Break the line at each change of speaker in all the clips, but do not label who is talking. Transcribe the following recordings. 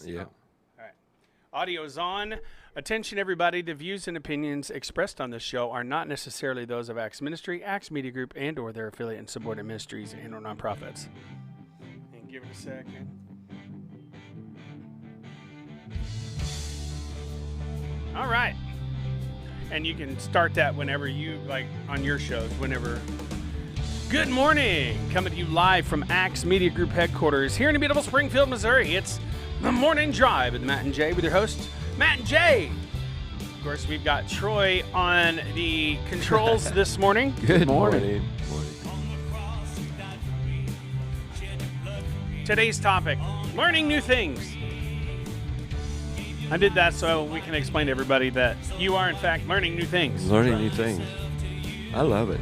Yeah.
All right. Audio is on. Attention, everybody. The views and opinions expressed on this show are not necessarily those of Acts Ministry, Acts Media Group, and or their affiliate and subordinate ministries and or nonprofits. And give it a second. All right. And you can start that whenever you, like, on your shows, whenever. Good morning. Coming to you live from Acts Media Group headquarters here in beautiful Springfield, Missouri. It's the Morning Drive with Matt and Jay with your hosts, Matt and Jay. Of course, we've got Troy on the controls this morning.
Good morning.
Today's topic, learning new things. I did that so we can explain to everybody that you are, in fact, learning new things.
Learning new things. I love it.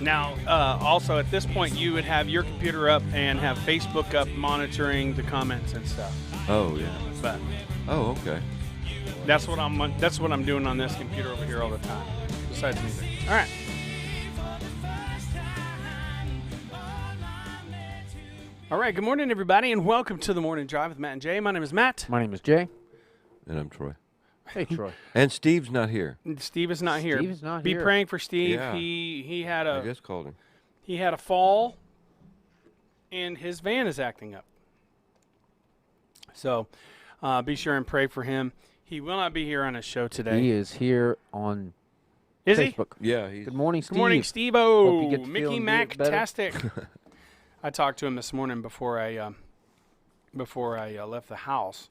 Now, also at this point, you would have your computer up and have Facebook up monitoring the comments and stuff.
Oh, yeah.
But
Oh, okay.
that's what I'm doing on this computer over here all the time. Besides music. All right. All right. Good morning, everybody, and welcome to the Morning Drive with Matt and Jay. My name is Matt.
My name is Jay.
And I'm Troy.
Hey, Troy.
And Steve's not here.
Steve is not here.
Steve is not
Be
here.
praying for Steve.
Yeah.
He had
I
a
just called him.
he had a fall, and his van is acting up. So, be sure and pray for him. He will not be here on his show today.
He is here on
Is he?
Facebook.
Yeah, he's...
Good morning, Steve.
Good morning,
Hope
Steve-O.
you get to
Mickey
feeling better.
Mac-tastic. I talked to him this morning before I left the house.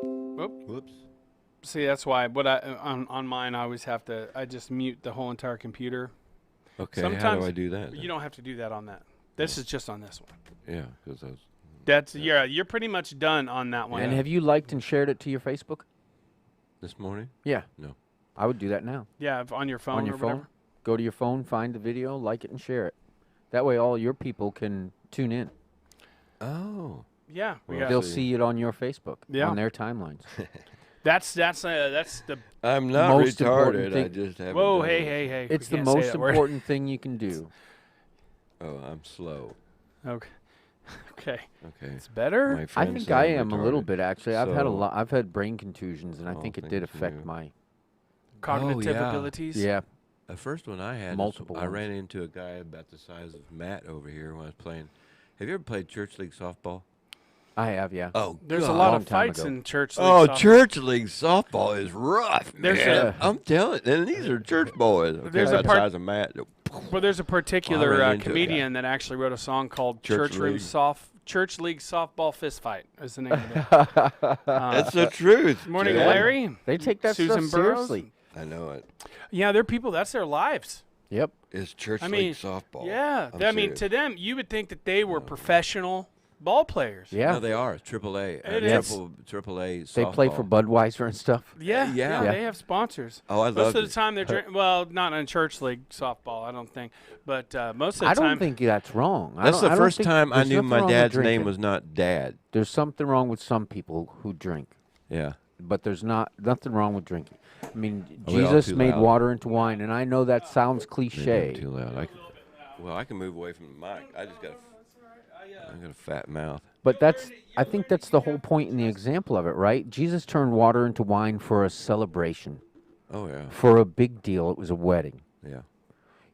Whoop.
Whoops.
See, that's why. But on mine, I always have to. I just mute the whole entire computer.
Okay, how
Sometimes
do I do that?
You don't have to do that on that. This is just on this one.
Yeah, because I was...
That's you're pretty much done on that one.
And have you liked and shared it to your Facebook?
This morning?
Yeah.
No.
I would do that now.
Yeah, on your phone
on your
or
phone.
whatever.
Go to your phone, find the video, like it, and share it. That way all your people can tune in.
Oh.
Yeah, we
Well,
got.
They'll
see.
see it on your Facebook,
Yeah.
on their timelines.
That's the.
I'm not
Most important
retarded. I
thing-
just haven't
Whoa,
done
hey,
it.
hey, hey.
It's
we
the
can't say
most
that word.
important thing you can do.
Oh, I'm slow.
Okay. Okay.
Okay.
It's better.
My
I
friend
think
said
I
I'm
am a little
retarded.
bit, actually. I've had a
So-
lot. I've had brain contusions, and I
Oh,
think it
thank
did affect
you.
my.
Cognitive
yeah.
abilities.
Yeah.
The first one I had,
Multiple
I
ones.
ran into a guy about the size of Matt over here when I was playing. Have you ever played church league softball?
I have, yeah.
Oh,
There's a
God.
lot
Long
of
time
fights
ago.
in church. League
Oh,
softball.
church league softball is rough,
There's
man.
a-
I'm telling you, and these are church boys. Okay,
There's a
about the
part-
size of Matt.
Well, there's a particular
ran into a
comedian that actually wrote a song called
Church League.
Church League Softball Fist Fight is the name of it.
That's the truth.
Morning,
Jay.
Larry.
They take that
Susan
stuff
Burrows?
seriously.
I know it.
Yeah, they're people. That's their lives.
Yep.
It's church
I
league
mean,
softball.
Yeah.
I'm
I mean,
serious.
to them, you would think that they were professional ball players.
Yeah.
No, they are AAA.
It is.
Triple A.
They play for Budweiser and stuff.
Yeah.
Yeah.
They have sponsors.
Oh, I
Most
love
of the time, they're well, not in church league softball, I don't think, but most of the
I
time.
don't think that's wrong. I
That's
don't-
the
I don't
first
think
time I
there's
knew
nothing
my
wrong with
dad's name
drinking.
was not Dad.
There's something wrong with some people who drink,
Yeah.
but there's nothing wrong with drinking. I mean,
Are we all
Jesus
too
made
loud?
water into wine, and I know that sounds
Maybe I'm
cliche,
too loud. Well, I can move away from the mic. I got a fat mouth.
but I think that's the whole point in the example of it, right? Jesus turned water into wine for a celebration,
Oh yeah.
for a big deal. It was a wedding.
Yeah.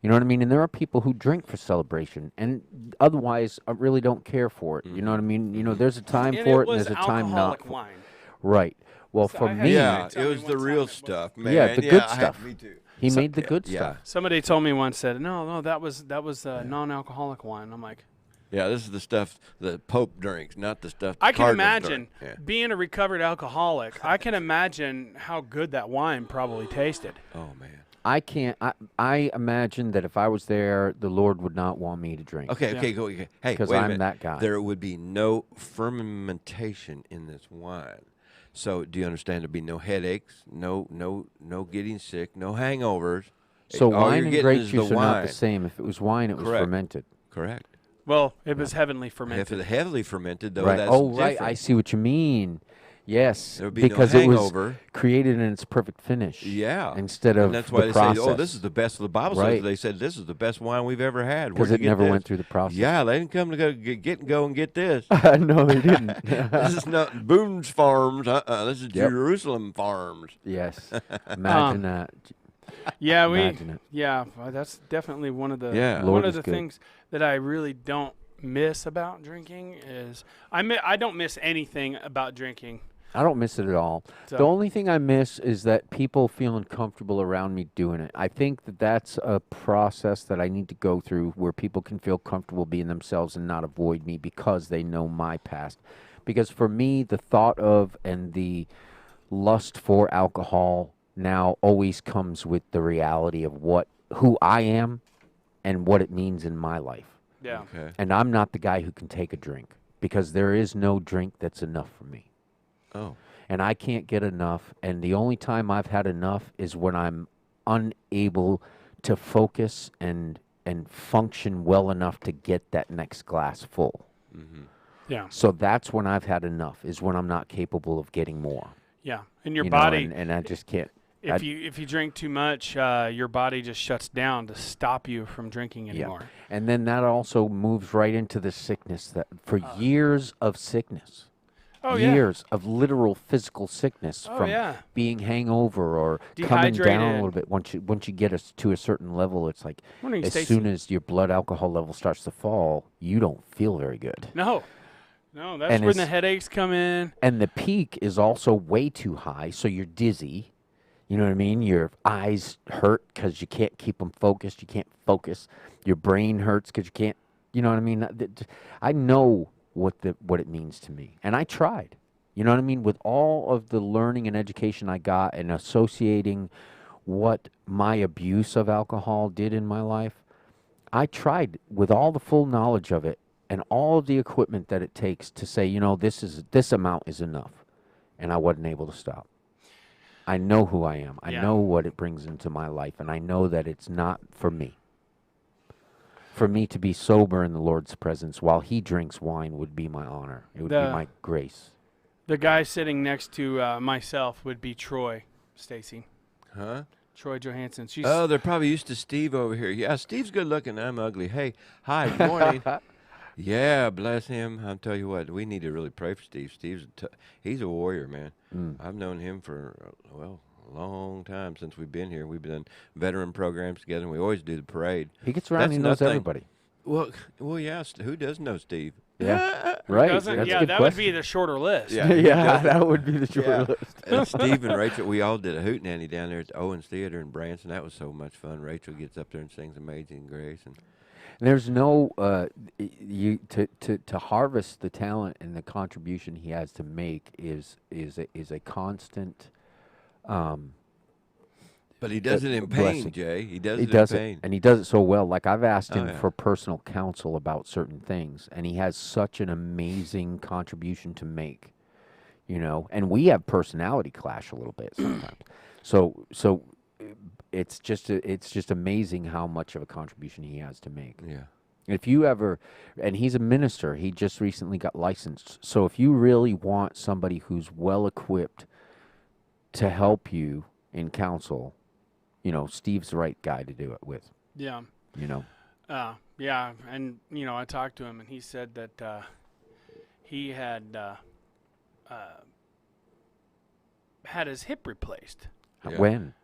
You know what I mean? And there are people who drink for celebration, and otherwise really don't care for it. You know what I mean? You know, there's a time
and
for
it
it, and
was
there's a time not.
alcoholic
For,
wine.
right. Well,
So
for
I had-
me,
Yeah,
Tell
it
me
was
one
the
time
real
it was.
stuff, man.
Yeah, the good
I had-
stuff.
Me too.
he made the good
yeah.
stuff.
Somebody told me once, said, no, that was non-alcoholic wine. I'm like,
Yeah, this is the stuff the Pope drinks, not the stuff.
I can
Cardinals
imagine
drink.
being a recovered alcoholic. I can imagine how good that wine probably tasted.
Yeah. Oh man.
I can't. I imagine that if I was there, the Lord would not want me to drink.
Okay,
Yeah.
okay, go. Okay. Hey,
'Cause
wait a
I'm
minute.
that guy.
There would be no fermentation in this wine. So, do you understand? There'd be no headaches, no getting sick, no hangovers.
So
All
wine
you're
and
getting
grape
is
juice
the
are not
wine.
the same. If it was wine, it was
Correct.
fermented.
Correct.
Well, it was heavenly
If
fermented.
it's heavily fermented, though,
Right.
that's
Oh, right. I
different.
see what you mean. Yes,
There would be no
because it was
hangover.
created in its perfect finish.
Yeah.
Instead of
And that's why
the
they
process.
say, "Oh, this is the best." The Bible
Right.
says they said this is the best wine we've ever had.
because
Where'd
it
you get
never
this?
went through the process.
Yeah, they didn't come to go get and go and get this.
No, they didn't.
This is not Boone's Farms. This is
Yep.
Jerusalem Farms.
Yes, imagine that.
Yeah,
Imagine it.
yeah, well, that's definitely one of the
Yeah.
Lord
one of
is
the
good.
things that I really don't miss about drinking is I don't miss anything about drinking.
I don't miss it at all.
So,
The only thing I miss is that people feeling comfortable around me doing it. I think that that's a process that I need to go through where people can feel comfortable being themselves and not avoid me because they know my past. Because for me, the thought of and the lust for alcohol now always comes with the reality of who I am and what it means in my life.
yeah.
Okay.
And I'm not the guy who can take a drink because there is no drink that's enough for me.
Oh.
And I can't get enough. And the only time I've had enough is when I'm unable to focus and function well enough to get that next glass full.
Yeah.
So that's when I've had enough. Is when I'm not capable of getting more.
Yeah. And your
you know,
body
and I just can't.
if you drink too much, your body just shuts down to stop you from drinking anymore.
And then that also moves right into the sickness that for years of sickness.
Oh yeah.
Years of literal physical sickness
Oh
from
yeah.
being hangover or coming down a
Dehydrated.
little bit. Once you get to a certain level, it's like
Morning,
as
Stacy.
soon as your blood alcohol level starts to fall, you don't feel very good.
No, that's
And
when the
it's-
headaches come in.
And the peak is also way too high, so you're dizzy. You know what I mean? Your eyes hurt because you can't keep them focused. You can't focus. Your brain hurts because you can't. You know what I mean? I know what it means to me, and I tried. You know what I mean? With all of the learning and education I got, and associating what my abuse of alcohol did in my life, I tried with all the full knowledge of it and all of the equipment that it takes to say, this amount is enough, and I wasn't able to stop. I know who I am. I
Yeah.
know what it brings into my life, and I know that it's not for me. For me to be sober in the Lord's presence while He drinks wine would be my honor. It would be my grace.
The guy sitting next to myself would be Troy, Stacy.
Huh?
Troy Johansson. She's
Oh, they're probably used to Steve over here. Yeah, Steve's good looking. I'm ugly. Hey, hi, good morning. Yeah, bless him. I'll tell you what, we need to really pray for Steve. He's a warrior, man. I've known him for, a long time since we've been here. We've done veteran programs together, and we always do the parade.
He gets around.
That's
He knows
nothing.
everybody.
Well, yeah. Who doesn't know Steve?
Yeah, right.
doesn't.
That's a
Yeah,
good
that would be
question.
the shorter list.
Yeah, he
Yeah,
doesn't.
that would be the short
Yeah.
list.
And Steve and Rachel, we all did a hootenanny down there at the Owens Theater in Branson. That was so much fun. Rachel gets up there and sings Amazing Grace, and
There's no to harvest the talent and the contribution he has to make is a constant.
but he does it in pain,
blessing.
Jay. He does
He
it
does
in
it,
pain.
and he does it so well. Like I've asked
Oh,
him
yeah.
for personal counsel about certain things, and he has such an amazing contribution to make. And we have personality clash a little bit sometimes. So it's just amazing how much of a contribution he has to make.
Yeah.
If you ever, and he's a minister, he just recently got licensed. So if you really want somebody who's well equipped to help you in counsel, Steve's the right guy to do it with.
Yeah. Yeah. And, I talked to him, and he said that he had had his hip replaced.
Yeah.
When?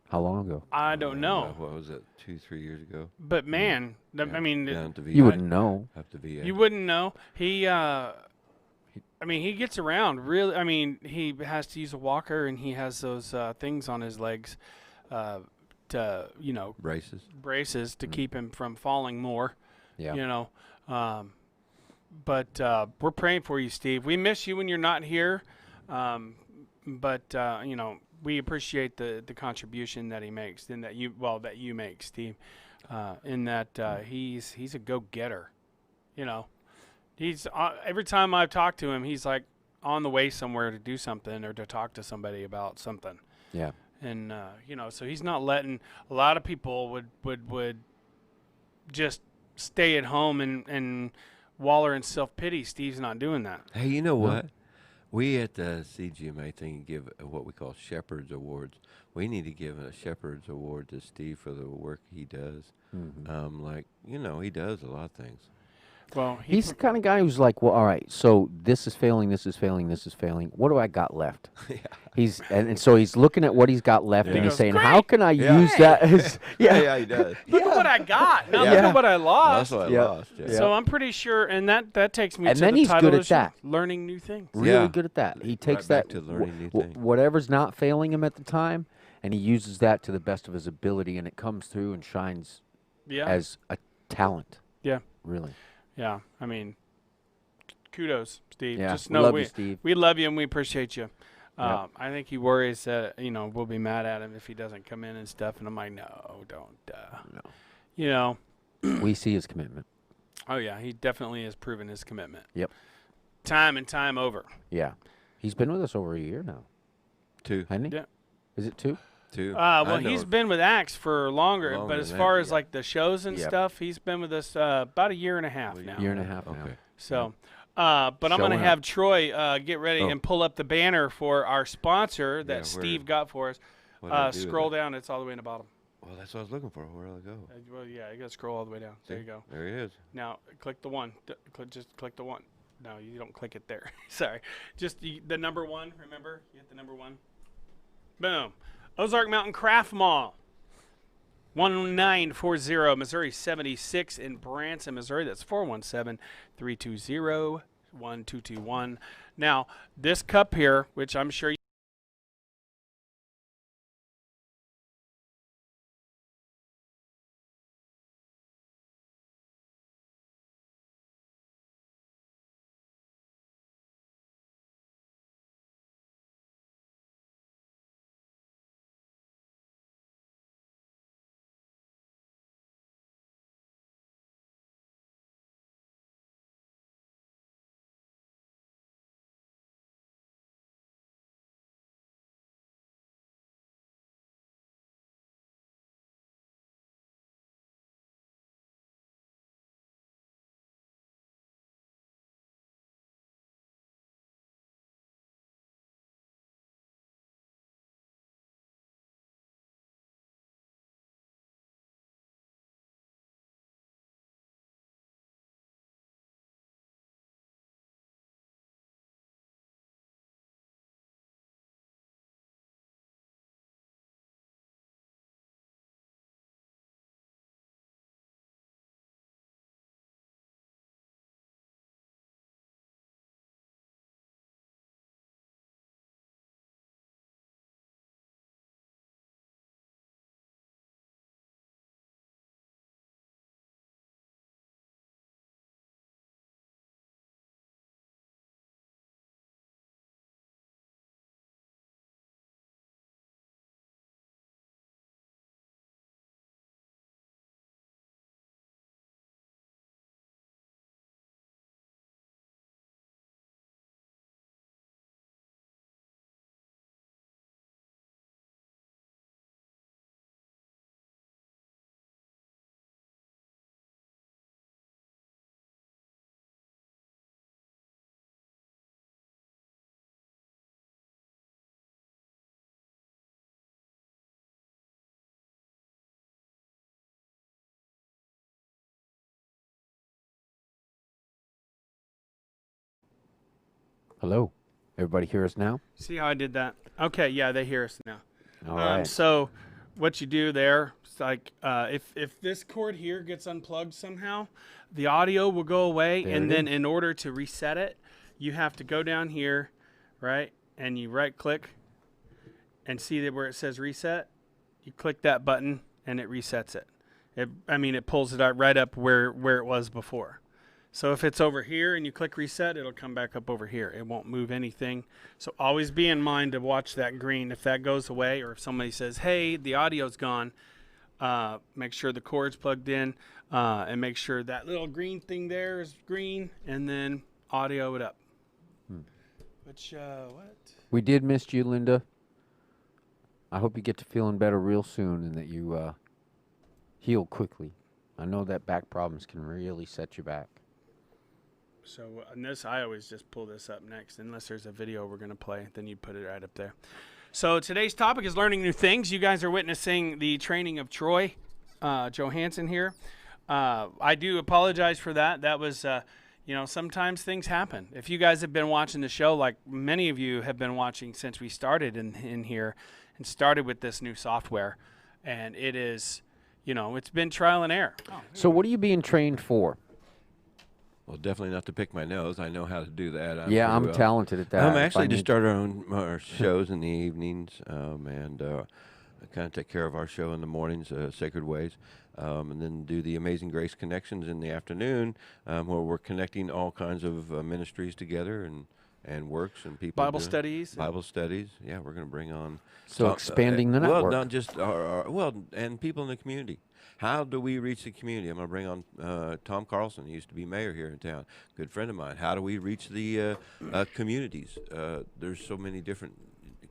How long ago?
I don't know.
What was it? 2-3 years ago.
But, man,
Yeah,
I mean,
down at the VA.
You wouldn't know.
Up to VA.
you wouldn't know. He gets around really. I mean, he has to use a walker, and he has those things on his legs to,
Braces.
braces to keep him from falling more.
Yeah.
But we're praying for you, Steve. We miss you when you're not here. But we appreciate the contribution that he makes, and that you make, Steve. In that he's a go-getter. He's every time I've talked to him, he's like on the way somewhere to do something or to talk to somebody about something.
Yeah.
And so he's not letting. A lot of people would just stay at home and waller in self-pity. Steve's not doing that.
Hey, you know what? We at the CGMA thing give what we call Shepherds Awards. We need to give a Shepherds Award to Steve for the work he does. Like, he does a lot of things.
Well,
He's the kind of guy who's like, well, all right, so this is failing, this is failing, this is failing. What do I got left? And so he's looking at what he's got left, and
He
he's
goes,
saying,
"Great.
how can I use that as
Yeah, he does.
look at what I got. Now look
Yeah.
at what I
That's
lost.
what I
Yeah.
lost. Yeah.
So I'm pretty sure, and that takes me
And
to
then
the
he's
title
good
of
at
the show,
that.
learning new things.
really
Yeah.
good at that. He
Right
takes
back
that
to learning new things.
whatever's not failing him at the time, and he uses that to the best of his ability, and it comes through and shines
Yeah.
as a talent.
Yeah.
Really.
Yeah. I mean, kudos, Steve.
Yeah,
Just
we
know
love you, Steve.
we love you and we appreciate you.
Yep.
I think he worries that we'll be mad at him if he doesn't come in and stuff. And I'm like, no, don't.
No. We see his commitment.
Oh yeah, he definitely has proven his commitment.
Yep.
Time and time over.
Yeah. He's been with us over a year now,
2.
hasn't he?
Yeah.
Is it 2?
2.
Well,
I know
he's
it.
been with Axe for longer,
Longer
but as
than
far
that,
as
yeah.
like the shows and
Yep.
stuff, he's been with us about a year and a half now.
Year and a half now.
Okay.
So, but I'm going to
Showing
have
up.
Troy get ready
Oh.
and pull up the banner for our sponsor that
Yeah,
Steve
where-
got for us.
What did I do with
Scroll
it?
down. It's all the way in the bottom.
Well, that's what I was looking for. Where'd I go?
Well, yeah, you got to scroll all the way down. There
See?
you go.
There he is.
Now, click the one. Just click the one. No, you don't click it there. Sorry. Just the number 1, remember? You hit the number 1. Boom. Ozark Mountain Craft Mall. 1940 Missouri 76 in Branson, Missouri. That's 417-320-1221. Now, this cup here, which I'm sure
Hello. Everybody hear us now?
see how I did that. Okay, yeah, they hear us now.
All right.
So what you do there, it's like if this cord here gets unplugged somehow, the audio will go away,
There
and
it
then
is.
in order to reset it, you have to go down here, right, and you right click and see that where it says reset. You click that button and it resets it. It pulls it out right up where it was before. So if it's over here and you click reset, it'll come back up over here. It won't move anything. So always be in mind to watch that green. If that goes away, or if somebody says, hey, the audio's gone, make sure the cord's plugged in, and make sure that little green thing there is green, and then audio it up. Which, what?
We did miss you, Linda. I hope you get to feeling better real soon and that you heal quickly. I know that back problems can really set you back.
So and this, I always just pull this up next, unless there's a video we're going to play, then you put it right up there. So today's topic is learning new things. You guys are witnessing the training of Troy Johansson here. I do apologize for that. That was, sometimes things happen. If you guys have been watching the show, like many of you have been watching since we started in here and started with this new software, and it is, it's been trial and error.
So what are you being trained for?
Well, definitely not to pick my nose. I know how to do that.
I'm talented at that.
I'm actually to start our shows in the evenings, and kind of take care of our show in the mornings, Sacred Ways, and then do the Amazing Grace Connections in the afternoon, where we're connecting all kinds of ministries together and works and people.
Bible studies.
Bible studies. Yeah, we're going to bring on.
So expanding the network.
Well, not just and people in the community. How do we reach the community? I'm going to bring on Tom Carlson. He used to be mayor here in town. Good friend of mine. How do we reach the communities? There's so many different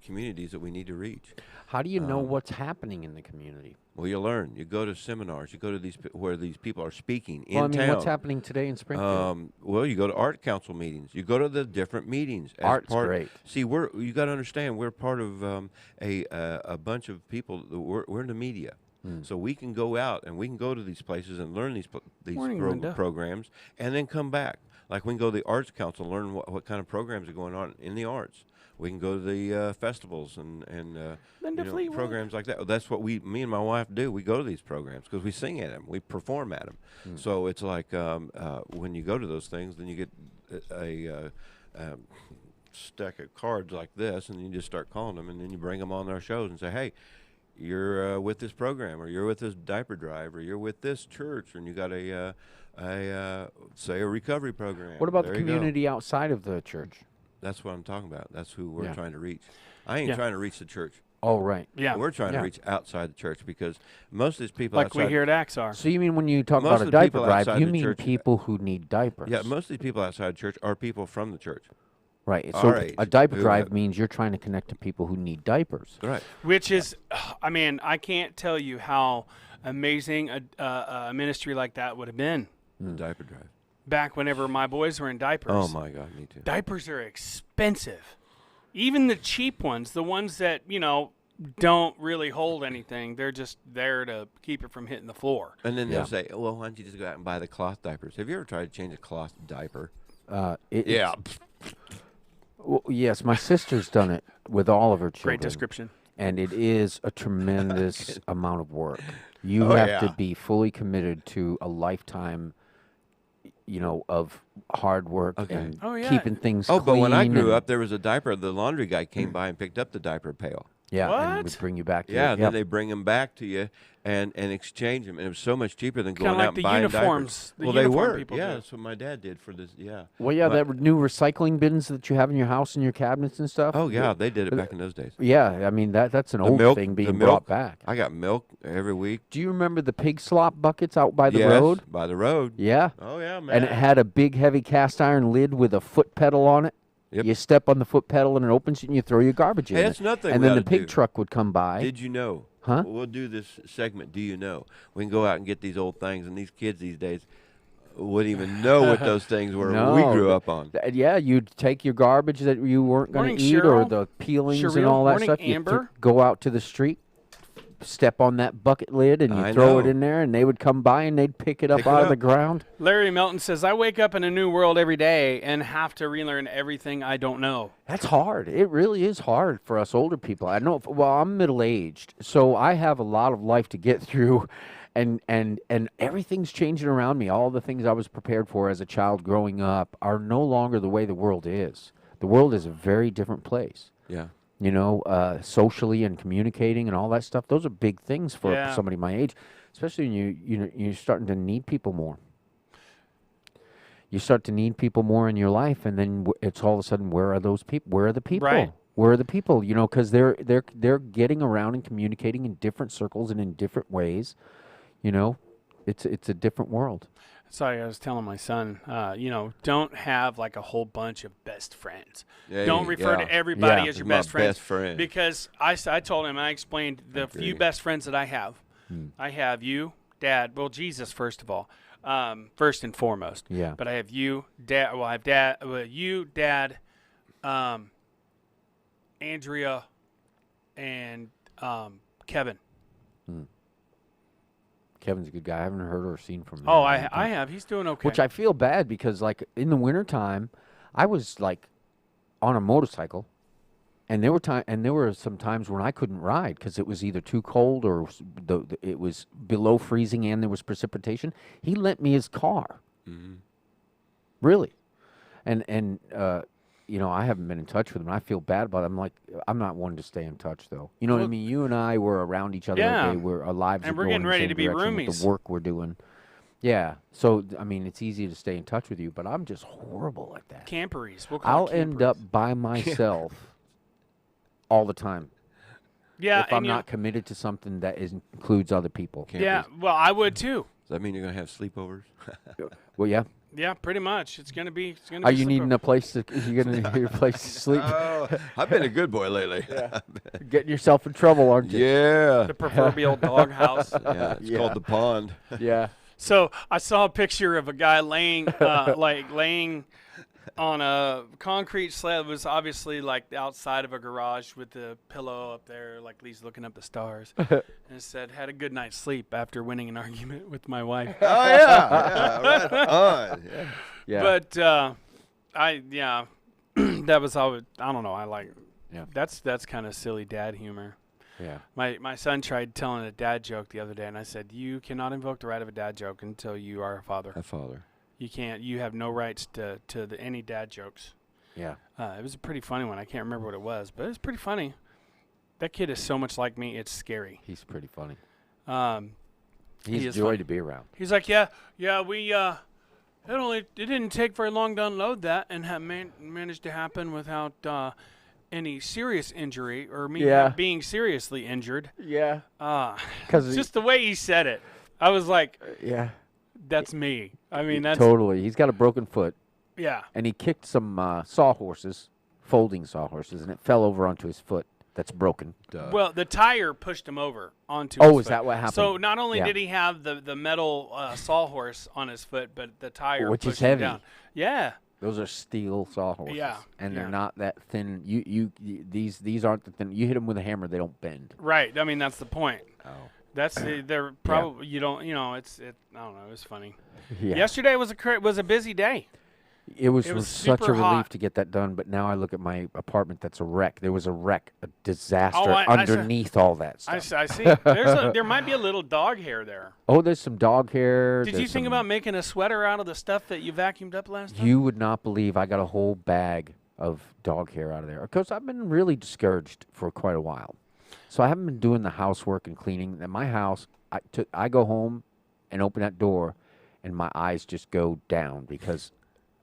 communities that we need to reach.
How do you know what's happening in the community?
Well, you learn. You go to seminars. You go to these where these people are speaking in town.
What's happening today in Springfield?
Well, you go to art council meetings. You go to the different meetings.
Art's great.
See, you got to understand, we're part of a bunch of people. We're in the media. So we can go out and we can go to these places and learn these programs and then come back. Like we can go to the Arts Council, learn what kind of programs are going on in the arts. We can go to the festivals and programs like that. That's what me and my wife do. We go to these programs because we sing at them. We perform at them. So it's like when you go to those things, then you get a stack of cards like this, and you just start calling them, and then you bring them on our shows and say, hey, you're with this program, or you're with this diaper drive, or you're with this church, and you got a recovery program.
What about the community outside of the church?
That's what I'm talking about. That's who we're trying to reach. I ain't trying to reach the church.
Oh, right.
Yeah.
We're trying to reach outside the church because most of these people
like
outside,
we here at Axe are.
So you mean when you talk
Most
about
of
a
the
diaper
people
drive,
outside
you
the
mean
church-
people who need diapers?
Yeah, most of these people outside the church are people from the church.
Right.
Our
So
age,
a diaper
who
drive
have-
means you're trying to connect to people who need diapers.
Right.
Which is, I can't tell you how amazing a ministry like that would have been
Diaper drive.
back whenever my boys were in diapers.
Oh my God, me too.
Diapers are expensive. Even the cheap ones, the ones that, don't really hold anything, they're just there to keep it from hitting the floor.
And then they'll say, well, why don't you just go out and buy the cloth diapers? Have you ever tried to change a cloth diaper?
Yeah. Well, yes, my sister's done it with all of her children.
Great description.
And it is a tremendous amount of work. You
Oh,
have
yeah.
to be fully committed to a lifetime, of hard work and
Oh, yeah.
keeping things
Oh,
clean.
but when I grew
and-
up, there was a diaper. The laundry guy came by and picked up the diaper pail.
yeah, and
What?
would bring you back to
Yeah,
it.
and then they bring them back to you and exchange them, and it was so much cheaper than
Kinda
going
like
out
the
and buying
uniforms.
diapers.
The
Well, they
uniform
were.
people
Yeah,
do.
that's what my dad did for this. Yeah.
Well, yeah,
But-
that new recycling bins that you have in your house and your cabinets and stuff.
Oh yeah, they did it back in those days.
Yeah, I mean that's an
The
old
milk-
thing
the
being
milk-
brought back.
I got milk every week.
Do you remember the pig slop buckets out by the
Yes,
road?
by the road.
Yeah.
Oh yeah, man.
And it had a big heavy cast iron lid with a foot pedal on it.
Yep.
You step on the foot pedal and it opens it and you throw your garbage in
Hey,
it.
that's another thing
And
we
then the
oughta
pig
do.
truck would come by.
Did you know?
Huh?
We'll do this segment. Do you know? We can go out and get these old things, and these kids these days wouldn't even know what those things were
No,
we grew up on.
Yeah, you'd take your garbage that you weren't going
Morning,
to eat or
Cheryl.
the peelings and
Cheryl.
all that
Morning,
stuff. You
Amber.
go out to the street, step on that bucket lid, and you
I
throw it
know.
in there, and they would come by and they'd pick it up
Pick it
out of the
up.
ground.
Larry Melton says, I wake up in a new world every day and have to relearn everything I don't know.
That's hard. It really is hard for us older people. I know. Well, I'm middle aged, so I have a lot of life to get through, and everything's changing around me. All the things I was prepared for as a child growing up are no longer the way the world is. The world is a very different place.
Yeah.
Socially and communicating and all that stuff. Those are big things for
Yeah.
somebody my age, especially when you're starting to need people more. You start to need people more in your life, and then it's all of a sudden, where are those people? Where are the people?
Right.
Where are the people? Because they're getting around and communicating in different circles and in different ways. It's a different world.
Sorry, I was telling my son, don't have like a whole bunch of best friends.
Yeah,
Don't refer to everybody
Yeah.
as your
My
best friend.
best friend.
Because I told him, I explained the few
agree.
best friends that I have. I have you, Dad, well, Jesus, first of all. first and foremost.
Yeah.
But I have you, Dad. Well, I have Dad. You, Dad, Andrea, and Kevin.
Kevin's a good guy. I haven't heard or seen from him.
Oh,
in a long
I
time.
have. He's doing okay.
Which I feel bad because, like, in the wintertime, I was like on a motorcycle, and there were some times when I couldn't ride because it was either too cold or it was below freezing and there was precipitation. He lent me his car. Really, and you know, I haven't been in touch with him. I feel bad about it. I'm like, I'm not one to stay in touch, though. You know what I
Well,
mean? You and I were around each other
Yeah.
every day. Our lives
And
are
we're
going
getting
in the
ready
same
to be
direction with
roomies.
the work we're doing. Yeah. So, I mean, it's easy to stay in touch with you, but I'm just horrible at that.
Camperies. We'll call
I'll
it
end
camperies.
up by myself all the time
Yeah,
if I'm
and you know-
not committed to something that includes other people.
Yeah, well, I would too.
Does that mean you're going to have sleepovers?
Well, yeah.
Yeah, pretty much. It's gonna be. It's gonna.
Are
be
you
sleepover.
needing a place to? You gonna need a place to sleep?
Oh, I've been a good boy lately. Yeah.
Getting yourself in trouble, aren't you?
Yeah.
the proverbial doghouse?
It's
Yeah.
called the pond.
Yeah.
So I saw a picture of a guy laying, laying on a concrete slab. It was obviously like outside of a garage with the pillow up there, like he's looking up the stars. And it said, "Had a good night's sleep after winning an argument with my wife."
Oh, yeah. Right on. Yeah.
Yeah.
But that was all. I don't know. I like.
Yeah.
That's kind of silly dad humor.
yeah.
My son tried telling a dad joke the other day, and I said, "You cannot invoke the right of a dad joke until you are a father.
My father.
You can't. You have no rights to any dad jokes."
Yeah.
It was a pretty funny one. I can't remember what it was, but it was pretty funny. That kid is so much like me. It's scary.
He's pretty funny.
He
He's a
is
joy
funny.
to be around.
He's like, yeah, we it didn't take very long to unload that, and managed to happen without any serious injury or me
Yeah.
being seriously injured.
Yeah.
Because just the way he said it, I was like,
Yeah.
that's me. I mean, that's
Totally. He's got a broken foot,
yeah.
and he kicked some sawhorses, folding sawhorses, and it fell over onto his foot. That's broken.
Duh.
Well, the tire pushed him over onto.
Oh,
his
is
foot.
that what happened?
So not only
Yeah.
did he have the metal sawhorse on his foot, but the tire
Which is
pushed him
heavy.
down. Yeah.
Those are steel sawhorses.
Yeah,
And
yeah.
they're not that thin. These aren't the thin. You hit them with a hammer, they don't bend.
Right. I mean, that's the point.
Oh.
They're probably you don't I don't know. It was funny.
Yeah.
Yesterday was a busy day.
It was
was
such a
super
relief
hot.
to get that done, but now I look at my apartment that's a wreck. There was a wreck, a disaster
I saw-
underneath all that
I
stuff.
see. There might be a little dog hair there.
Oh, there's some dog hair.
Did
there's
you think
some-
about making a sweater out of the stuff that you vacuumed up last time?
You would not believe I got a whole bag of dog hair out of there. Because I've been really discouraged for quite a while. So I haven't been doing the housework and cleaning. At my house, I go home and open that door, and my eyes just go down because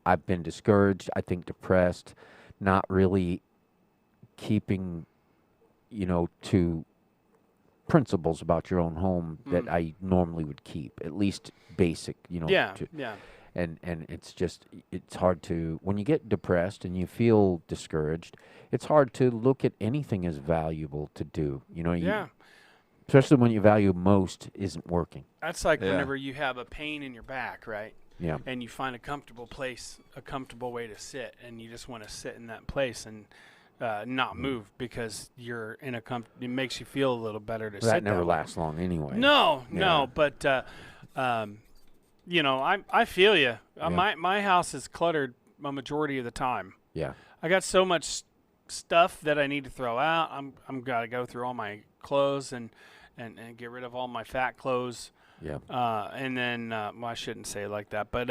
I've been discouraged, I think depressed, not really keeping, to principles about your own home that I normally would keep, at least basic,
Yeah.
to-
Yeah.
and it's hard to, when you get depressed and you feel discouraged, it's hard to look at anything as valuable to do.
Yeah.
Especially when you value most isn't working.
That's like
Yeah.
whenever you have a pain in your back, right?
Yeah.
And you find a comfortable place, a comfortable way to sit, and you just want to sit in that place and not move because you're in it makes you feel a little better to sit
That never
that way.
lasts long anyway.
No,
Yeah.
but I feel you.
Yeah.
My house is cluttered a majority of the time.
Yeah.
I got so much stuff that I need to throw out. I'm gotta go through all my clothes and get rid of all my fat clothes.
Yeah.
And then I shouldn't say it like that, but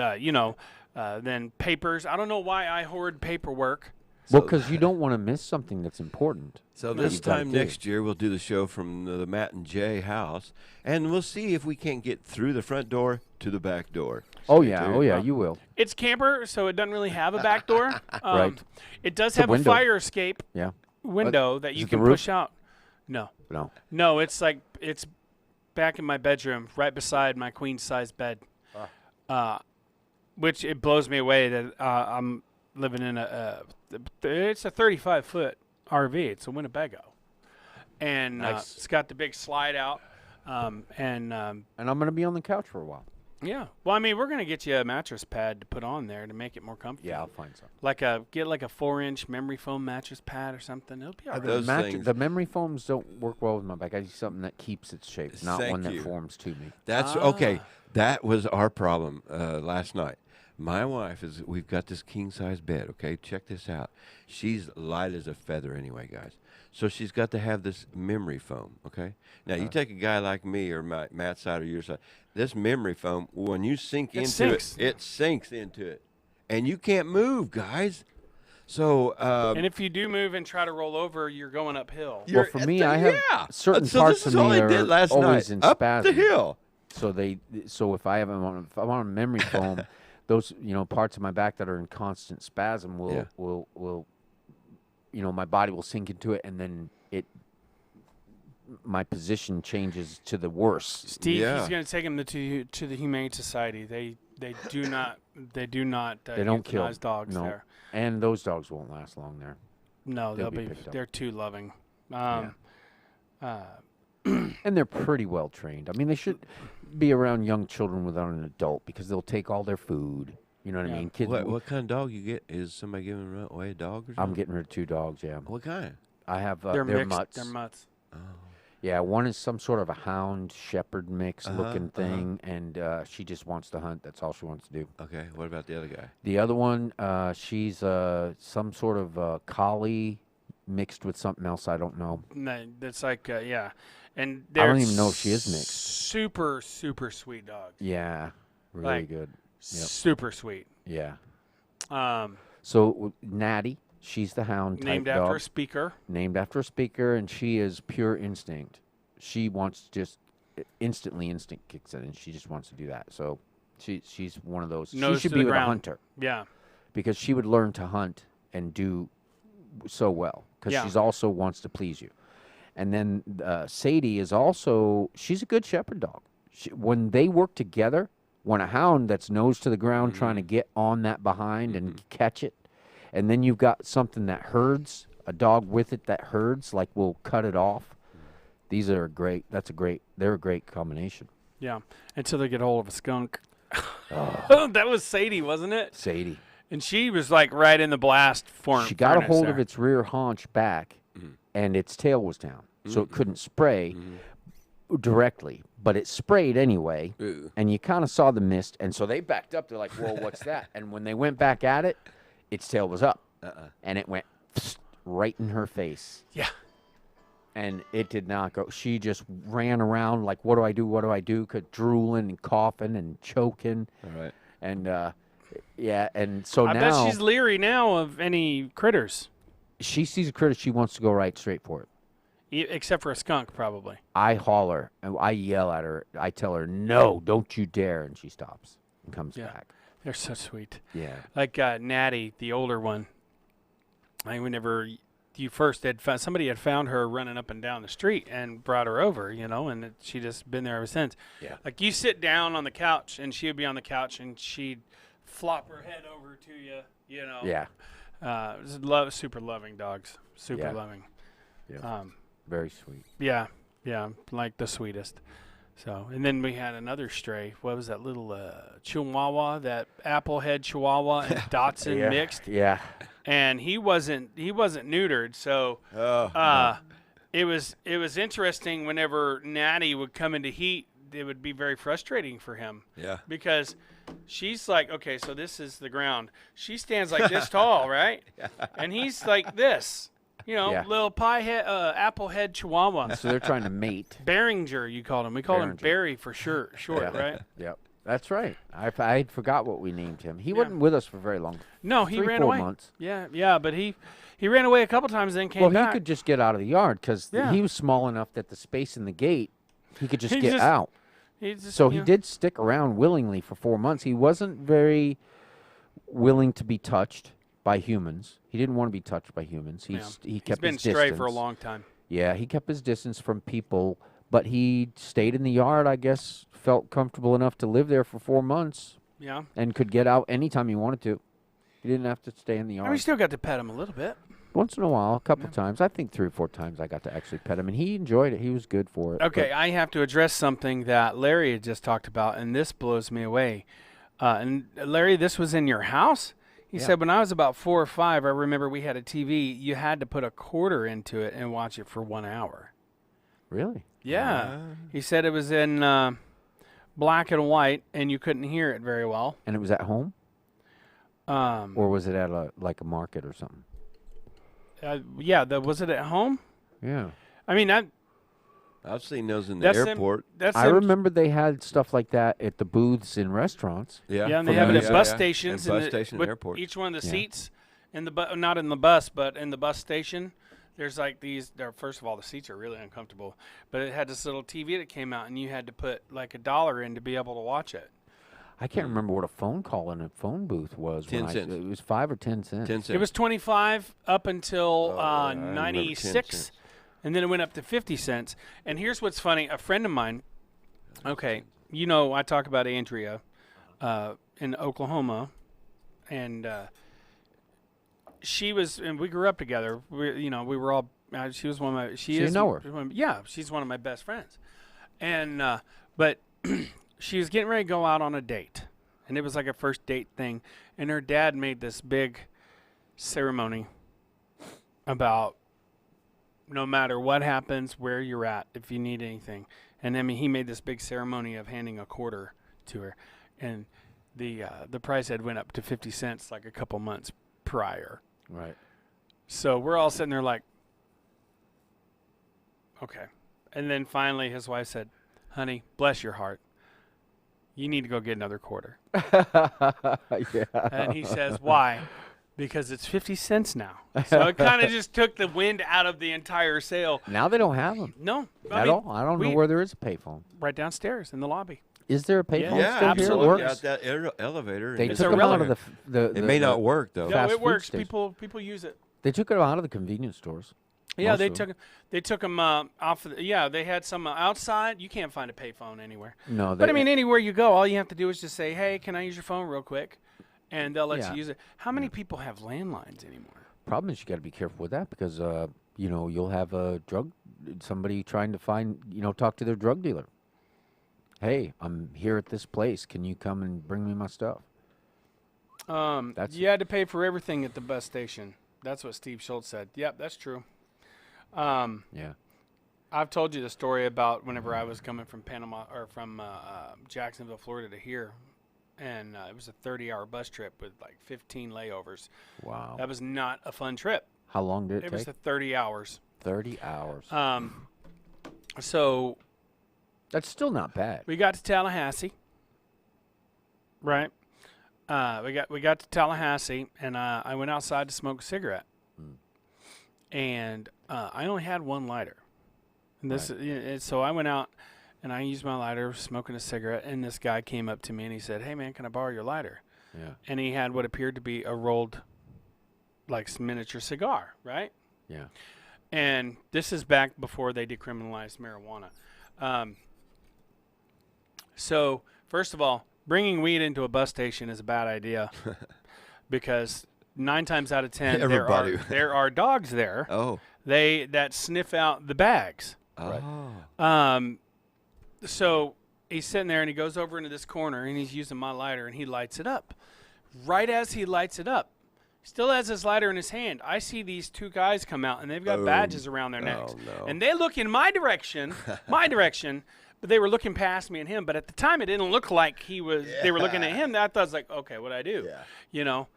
then papers. I don't know why I hoard paperwork.
Well, because you don't want to miss something that's important.
So
that
this
you've gotta
time
do.
next year, we'll do the show from the Matt and Jay house, and we'll see if we can't get through the front door to the back door.
Oh
Stay
yeah.
tuned.
Oh yeah. You will.
It's camper, so it doesn't really have a back door.
Right.
It does
It's a
have a
window.
fire escape
Yeah.
window that
is
you
it the
can
roof?
push out. No.
No.
It's back in my bedroom, right beside my queen size bed. Which it blows me away that I'm living in it's a 35-foot RV. It's a Winnebago, and
Nice.
it's got the big slide out.
And I'm gonna be on the couch for a while.
Yeah. Well, I mean, we're gonna get you a mattress pad to put on there to make it more comfortable.
Yeah, I'll find some.
Get like a 4-inch memory foam mattress pad or something. It'll be all right.
Those things-
The memory foams don't work well with my back. I need something that keeps its shape, not one
Thank
that
you.
forms to me.
That's okay. That was our problem last night. My wife we've got this king size bed. Okay, check this out. She's light as a feather anyway, guys. So she's got to have this memory foam. Okay. Now you take a guy like me or Matt's side or your side. This memory foam, when you sink into
sinks.
it sinks into it, and you can't move, guys. So
And if you do move and try to roll over, you're going uphill.
Well, for me, I have certain
so
parts
this
of
is all
me
I did
are
last
always
night,
in
up
spasm.
the hill.
So if I'm on a memory foam, those parts of my back that are in constant spasm will my body will sink into it, and then my position changes to the worse.
Steve,
Yeah.
he's going to take him to the Humane Society. They do not
They don't kill
euthanize dogs
no.
there.
And those dogs won't last long there.
No,
They'll be picked up.
they're too loving.
And they're pretty well trained. I mean, they should be around young children without an adult because they'll take all their food. You know what I mean? Kids.
What kind of dog you get? Is somebody giving away a dog or something?
I'm getting rid of 2 dogs. Yeah,
What kind?
I have.
They're
they're
mixed.
mutts.
They're mutts.
Yeah, one is some sort of a hound shepherd mix looking thing, and she just wants to hunt. That's all she wants to do.
Okay. What about the other guy?
The other one, she's some sort of collie mixed with something else. I don't know.
No, that's like yeah, and
I don't even know if she is mixed.
Super, super sweet dogs.
Yeah, really
Like-
good.
Super sweet.
Yeah.
Um,
So Natty, she's the hound type
named
dog.
after a speaker.
Named after a speaker, and she is pure instinct. She wants instinct kicks in, and she just wants to do that. So she's one of those.
Nose
she should
to
be
the
with
ground.
a hunter
Yeah.
because she would learn to hunt and do so well because
Yeah.
she's also wants to please you. And then Sadie is also she's a good shepherd dog. When they work together, when a hound that's nose to the ground trying to get on that behind and catch it, and then you've got something that herds, a dog with it that herds, like will cut it off. They're a great combination.
Yeah. Until they get hold of a skunk. That was Sadie, wasn't it?
Sadie.
And she was like right in the blast for
She got a hold
there.
of its rear haunch back, and its tail was down, so it couldn't spray directly, but it sprayed anyway. And you kind of saw the mist, and so they backed up. They're like, "Whoa, what's that?" And when they went back at it, its tail was up, and it went right in her face.
Yeah.
And it did not go. She just ran around like, "What do I do? What do I do?" Drooling and coughing and choking.
All right.
And yeah, and so
I
now
bet she's leery now of any critters,
she sees a critter, she wants to go right straight for it.
except for a skunk, probably.
I holler and I yell at her. I tell her, "No, don't you dare!" And she stops and comes
Yeah.
back.
They're so sweet.
Yeah.
Like Natty, the older one. Whenever you first somebody had found her running up and down the street and brought her over, and she just been there ever since.
Yeah.
Like you sit down on the couch and she would be on the couch and she'd flop her head over to you,
Yeah.
Super loving dogs. Super
Yeah.
loving.
Yeah. Very sweet.
Yeah, like the sweetest. So, and then we had another stray. What was that little Chihuahua, that Applehead Chihuahua and Dotson mixed?
Yeah.
And he wasn't neutered, so it was interesting. Whenever Natty would come into heat, it would be very frustrating for him.
Yeah.
Because she's like, okay, so this is the ground. She stands like this tall, right? And he's like this.
Yeah.
Little Applehead Chihuahua.
So they're trying to mate.
Behringer, you called him. We called him
Behringer.
Barry for short, right?
Yep. That's right. I forgot what we named him. He wasn't with us for very long.
No, he
3-4
ran away.
months.
Yeah, but he ran away a couple times, then came
Well,
back.
he could just get out of the yard because
Yeah.
he was small enough that the space in the gate, he could just
He
get
just-
out.
He just,
So he did stick around willingly for 4 months. He wasn't very willing to be touched by humans. He didn't want to be touched by humans. He
He's
kept
been
his
stray
distance.
for a long time.
Yeah, he kept his distance from people, but he stayed in the yard, I guess, felt comfortable enough to live there for 4 months
Yeah.
and could get out anytime he wanted to. He didn't have to stay in the yard.
We still got to pet him a little bit.
Once in a while, a couple times. I think 3 or 4 times I got to actually pet him, and he enjoyed it. He was good for it.
Okay, I have to address something that Larry had just talked about, and this blows me away. And Larry, this was in your house? He
Yeah.
said when I was about 4 or 5, I remember we had a TV. You had to put a quarter into it and watch it for 1 hour.
Really?
Yeah. He said it was in black and white, and you couldn't hear it very well.
And it was at home,
Um,
or was it at a market or something?
yeah, was it at home?
Yeah.
I mean,
I've seen those in the
that's them-
airport.
That's
I
them-
remember they had stuff like that at the booths in restaurants.
Yeah,
Yeah, and they
from
have it
movies.
at bus stations.
And
and
bus
the-
station
with
airport.
Each one of the
Yeah.
seats in the not in the bus, but in the bus station, there's like these. First of all, the seats are really uncomfortable. But it had this little TV that came out, and you had to put like $1 in to be able to watch it.
I can't remember what a phone call in a phone booth was.
10
when
cents.
It was 5 or 10 cents.
10 cents.
It was 25 up until
Oh, yeah, I remember 10
96,
cents.
and then it went up to 50 cents. And here's what's funny: a friend of mine. Okay, you know I talk about Andrea in Oklahoma, and she was, and we grew up together. We were all. She was one of my.
So you know her?
Yeah, she's one of my best friends, and but she was getting ready to go out on a date, and it was like a first date thing, and her dad made this big ceremony about no matter what happens, where you're at, if you need anything. And I mean, he made this big ceremony of handing a quarter to her, and the price had went up to 50 cents like a couple months prior.
Right.
So we're all sitting there like, okay. And then finally his wife said, honey, bless your heart. You need to go get another quarter.
Yeah.
And he says, why? Because it's 50 cents now. So it kind of just took the wind out of the entire sale.
Now they don't have them
No.
at all. I don't know where there is a payphone.
Right downstairs in the lobby.
Is there a payphone
Yeah,
still
absolutely.
here? It
Yeah,
works.
that elevator.
They
and
It's
took
a
them out
relic.
of the
It may not work though.
No,
Fast
it
food
works.
station.
People use it.
They took it out of the convenience stores.
Yeah,
Most
they
of them.
took them off. Yeah, they had some outside. You can't find a payphone anywhere.
No,
But I mean, anywhere you go, all you have to do is just say, "Hey, can I use your phone real quick?" And they'll let
Yeah.
you use it. How many people have landlines anymore?
problem is you got to be careful with that because you'll have somebody trying to talk to their drug dealer. Hey, I'm here at this place. Can you come and bring me my stuff? That's-
You had to pay for everything at the bus station. That's what Steve Schultz said. Yep, that's true.
Yeah.
I've told you the story about whenever I was coming from Panama or from Jacksonville, Florida to here, and it was a 30-hour bus trip with like 15 layovers.
Wow.
That was not a fun trip.
How long did it
It was
take?
30 hours.
30 hours.
So
That's still not bad.
we got to Tallahassee, right? We got to Tallahassee, and I went outside to smoke a cigarette, and I only had one lighter. And so I went out, and I used my lighter, smoking a cigarette, and this guy came up to me and he said, "Hey man, can I borrow your lighter?"
Yeah.
And he had what appeared to be a rolled, like miniature cigar, right?
Yeah.
And this is back before they decriminalized marijuana. So, first of all, bringing weed into a bus station is a bad idea because 9 times out of 10,
Everybody.
there are dogs there
Oh.
that sniff out the bags.
Oh.
So he's sitting there and he goes over into this corner and he's using my lighter and he lights it up. Right as he lights it up, still has his lighter in his hand, I see these 2 guys come out and they've got
Boom.
badges around their necks.
Oh, no.
And they look in my direction, but they were looking past me and him. But at the time, it didn't look like they were looking at him. I thought, I was like, okay, what'd I do?
Yeah.
You know?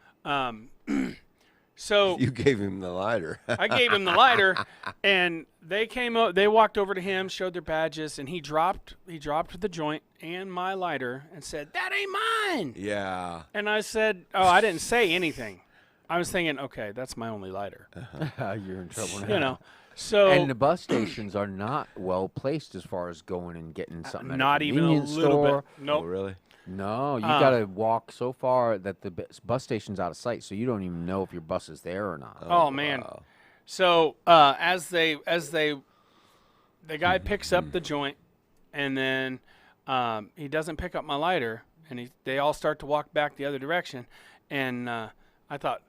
So
You gave him the lighter.
I gave him the lighter, and they came up. They walked over to him, showed their badges, and he dropped the joint and my lighter and said, "That ain't mine."
Yeah.
And I said, "Oh, I didn't say anything. I was thinking, okay, that's my only lighter."
You're in trouble now.
You know. So
And the bus stations are not well placed as far as going and getting something at
not
a
even a
convenience
little
store.
bit. Nope.
Oh, really?
No, you got to walk so far that the bus station's out of sight, so you don't even know if your bus is there or not.
Oh man.
wow.
So the guy picks up the joint, and then he doesn't pick up my lighter, and they all start to walk back the other direction, and I thought,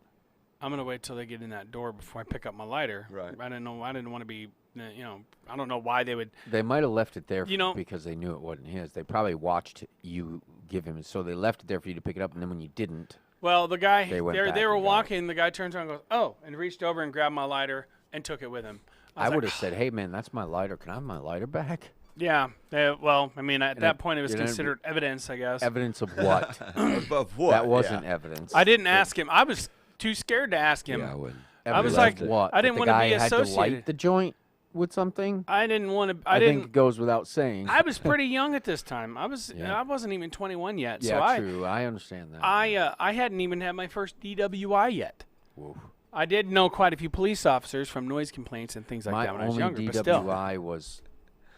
I'm gonna wait till they get in that door before I pick up my lighter.
Right.
I didn't know. I didn't want to be. I don't know why they would.
They might have left it there
You know-
because they knew it wasn't his. They probably watched you give him, so they left it there for you to pick it up. And then when you didn't,
Well, the guy.
They went
They
back
were
and got it.
walking. The guy turns around and goes, "Oh," and reached over and grabbed my lighter and took it with him.
I
was
would
like,
have said, "Hey, man, that's my lighter. Can I have my lighter back?"
Yeah. Well, I mean, at
And
that point, it was
you know,
considered evidence, I guess.
Evidence of what?
Above what?
That wasn't evidence.
I didn't ask him. I was too scared to ask him.
Yeah, I wouldn't.
I was
Evidence
like,
of what?
I
That
didn't
the
wanna be
guy had to
associated.
light the joint with something.
I didn't want to.
I think it goes without saying.
I was pretty young at this time. I was.
Yeah.
I wasn't even 21 yet.
yeah,
so I.
true. I understand that.
I hadn't even had my first DWI yet.
Whoa.
I did know quite a few police officers from noise complaints and things like
My
that when I was
only
younger, but still.
DWI was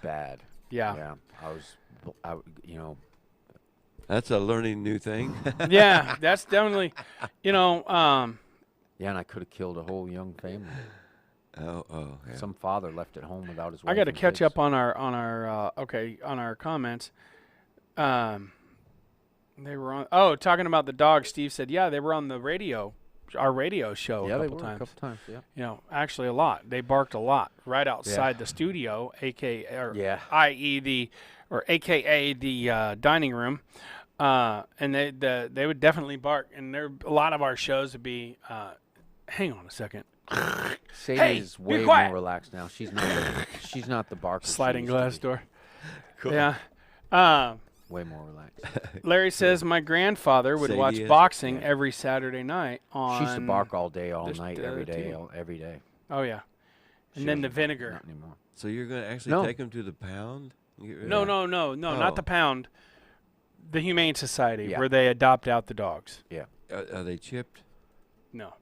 bad.
Yeah.
Yeah, you know,
That's a learning new thing.
Yeah, that's definitely,
yeah, and I could have killed a whole young family.
oh, yeah.
Some father left at home without his wife.
I got to
and
catch
kids.
up on our comments. They were on. Oh, talking about the dog. Steve said, yeah, they were on the radio, our radio show
Yeah,
a
they
couple
were
times.
a couple times. Yeah.
Actually a lot. They barked a lot right outside the studio,
Yeah.
i.e. AKA the dining room, and they would definitely bark. And a lot of our shows would be. Hang on a second.
Sadie's
be
way
quiet.
more relaxed now. She's not the barker. she
Sliding
used to
glass
be.
door.
Cool.
Yeah.
Way more relaxed.
Larry says my grandfather would
Sadie
watch
is-
boxing
yeah.
every Saturday night on.
She used to bark all day, all
There's
night,
the
every day,
TV.
every day.
Oh yeah.
She
And then the
doesn't bark,
vinegar.
Not anymore.
So you're going to actually
No.
take them to the pound? and get rid
No,
of them?
no, not the
Oh.
pound. The Humane Society,
Yeah.
where they adopt out the dogs.
Are they chipped?
No.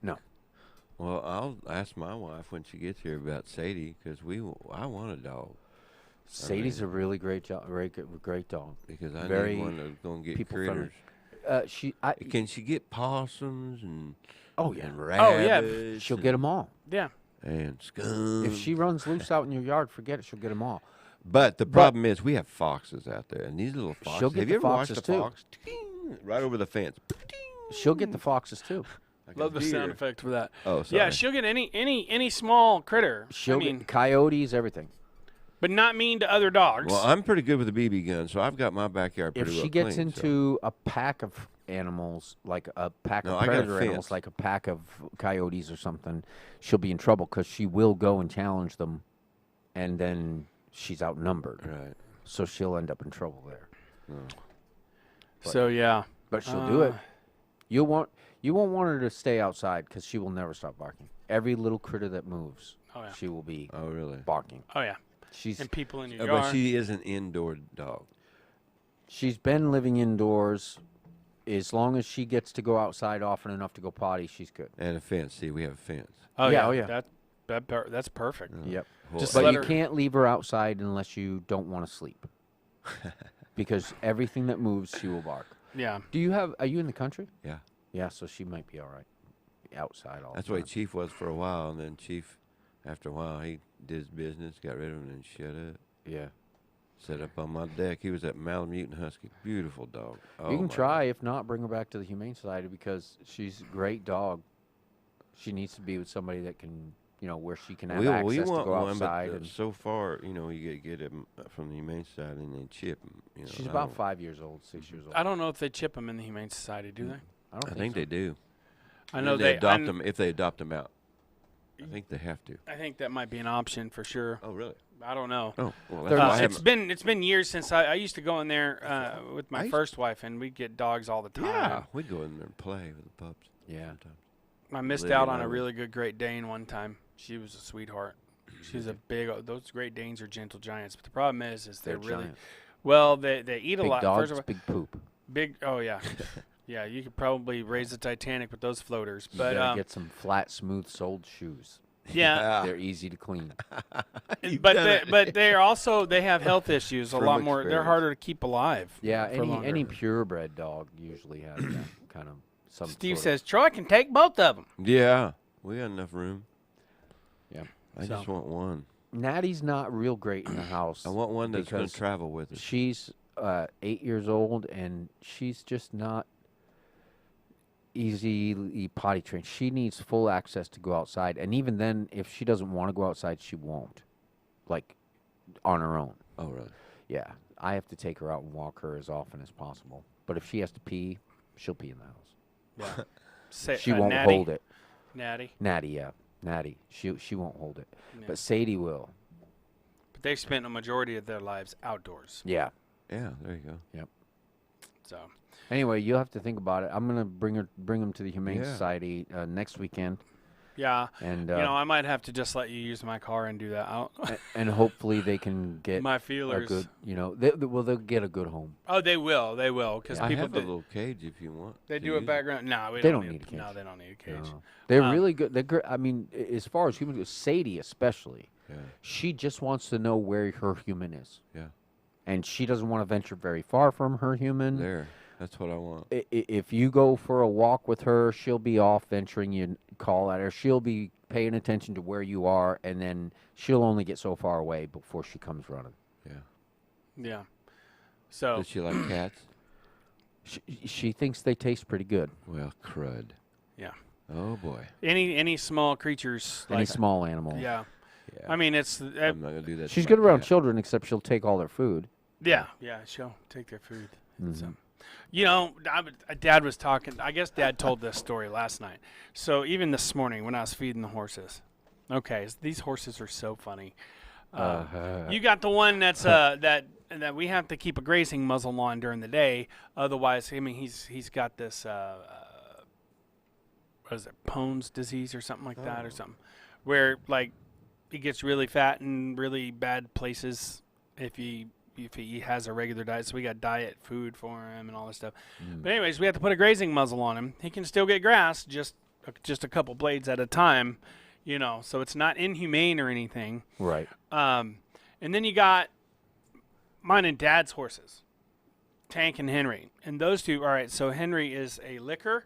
Well, I'll ask my wife when she gets here about Sadie because I want a dog
Sadie's a really great great dog.
because I
Very
need one that's going to get
people-friendly.
critters. Can she get possums and
Oh yeah.
and
Oh, yeah.
rabbits?
She'll get them all.
Yeah.
and skunks.
If she runs loose out in your yard, forget it. She'll get them all.
But the problem is we have foxes out there, and these little foxes.
She'll get
have
the
you ever watched
foxes,
a
too.
fox? Ting, right over the fence.
She'll get the foxes too.
Like
Love
a
the sound
deer.
effect for that.
Oh, sorry.
Yeah, she'll get any small critter.
She'll
I mean,
get coyotes, everything.
but not mean to other dogs.
Well, I'm pretty good with a BB gun, so I've got my backyard
If
pretty
she
well
gets
clean, so-
into a pack of animals, like a pack
No,
of
I got a
predator animals,
fence.
like a pack of coyotes or something, she'll be in trouble because she will go and challenge them, and then she's outnumbered.
Right.
So she'll end up in trouble there.
so yeah.
But she'll do it. You won't want her to stay outside because she will never stop barking. Every little critter that moves,
Oh yeah.
she will be
Oh, really?
barking.
Oh yeah.
She's
And people in your
But
yard.
she is an indoor dog.
she's been living indoors. As long as she gets to go outside often enough to go potty, she's good.
And a fence. See, we have a fence.
oh
yeah,
yeah.
oh, yeah.
That's perfect.
Yep.
Well,
Just
But
let
you
her-
can't leave her outside unless you don't want to sleep. Because everything that moves, she will bark.
Yeah.
Are you in the country?
Yeah.
Yeah, so she might be all right. Outside all
That's
the
the way
time.
Chief was for a while, and then Chief, after a while, he did his business, got rid of him, and shut up.
Yeah.
Set up on my deck. He was that Malamute Husky. Beautiful dog. Oh,
You can
my
try. If not, bring her back to the Humane Society because she's a great dog. She needs to be with somebody that can, where she can have
God.
access
We
to
want
go
one,
outside.
but
and
so far, you get him from the Humane Society and then chip him.
she's
I
about
don't-
5 years old, 6 years old.
I don't know if they chip them in the Humane Society, do they?
I don't
I think
so.
they do.
I know
they adopt
I,
them if they adopt them out. I think they have to.
I think that might be an option for sure.
Oh, really?
I don't know.
Oh, well,
They're
that's why
not-
I
It's
haven't.
been years since I used to go in there with
I
my
used-
first wife, and we'd get dogs all the time.
Yeah, we go in there and play with the pups.
Yeah.
Sometimes.
I missed
Olivia
out
and
on
I
a
would-
really good Great Dane one time. She was a sweetheart. She's a big. Those Great Danes are gentle giants, but the problem is
They're
they're really
giant.
well. They eat a
Big
lot.
dogs,
First of all,
big poop.
big. Oh yeah, yeah. You could probably raise the Titanic with those floaters,
You
but
gotta get some flat, smooth-soled shoes.
yeah.
They're easy to clean.
You've
But
done it.
they have health issues a
From
lot more. They're
experience.
harder to keep alive.
Yeah,
for longer.
any purebred dog usually has that kind of some.
Steve
sort
says Troy can take both of them.
Yeah, we got enough room.
Yeah.
I just
So-
want one.
of, Natty's not real great in the house.
I want one that's going
because
to travel with us.
She's 8 years old, and she's just not. easily potty trained. She needs full access to go outside, and even then, if she doesn't want to go outside, she won't, like on her own.
Oh, really?
Yeah, I have to take her out and walk her as often as possible. But if she has to pee, she'll pee in the house.
Yeah. Say,
She won't
Natty.
hold it.
Natty.
Natty, yeah, Natty. She won't hold it,
Yeah.
but Sadie will.
But they've spent a majority of their lives outdoors.
Yeah.
Yeah, there you go.
So
Anyway, you'll have to think about it. I'm gonna bring them to the Humane
Yeah.
Society next weekend,
yeah,
and
I might have to just let you use my car and do that.
and hopefully they can get
My
a
feelers.
good, they'll get a good home.
Oh, they will, because
Yeah.
I
people
have a little cage if you want.
they
to
do a
use it.
background. No,
They don't need a
No,
cage.
they don't need a cage.
No. They're
Um,
really good. I mean, as far as humans, Sadie especially,
Yeah.
she just wants to know where her human is.
Yeah.
And she doesn't want to venture very far from her human.
There. That's what I want.
If you go for a walk with her, she'll be off venturing. You call at her. She'll be paying attention to where you are, and then she'll only get so far away before she comes running.
Yeah.
Yeah. So
Does she like cats?
She thinks they taste pretty good.
Well, crud.
Yeah.
Oh boy.
any small creatures
Any
like
small animal.
yeah.
Yeah.
I mean it's
I'm not gonna do that. to
She's
my
good around
cat.
children, except she'll take all their food.
yeah she'll take their food.
Mhm.
So, Dad was talking. I guess Dad told this story last night. So even this morning when I was feeding the horses, these horses are so funny. You got the one that's that we have to keep a grazing muzzle on during the day. Otherwise, I mean he's got this what is it, Pohn's disease or something like that or something, where like he gets really fat in really bad places if he has a regular diet. So we got diet food for him and all this stuff. But anyways, we have to put a grazing muzzle on him. He can still get grass, just a couple blades at a time, So it's not inhumane or anything.
Right.
And then you got mine and Dad's horses, Tank and Henry, and those two. All right, so Henry is a licker.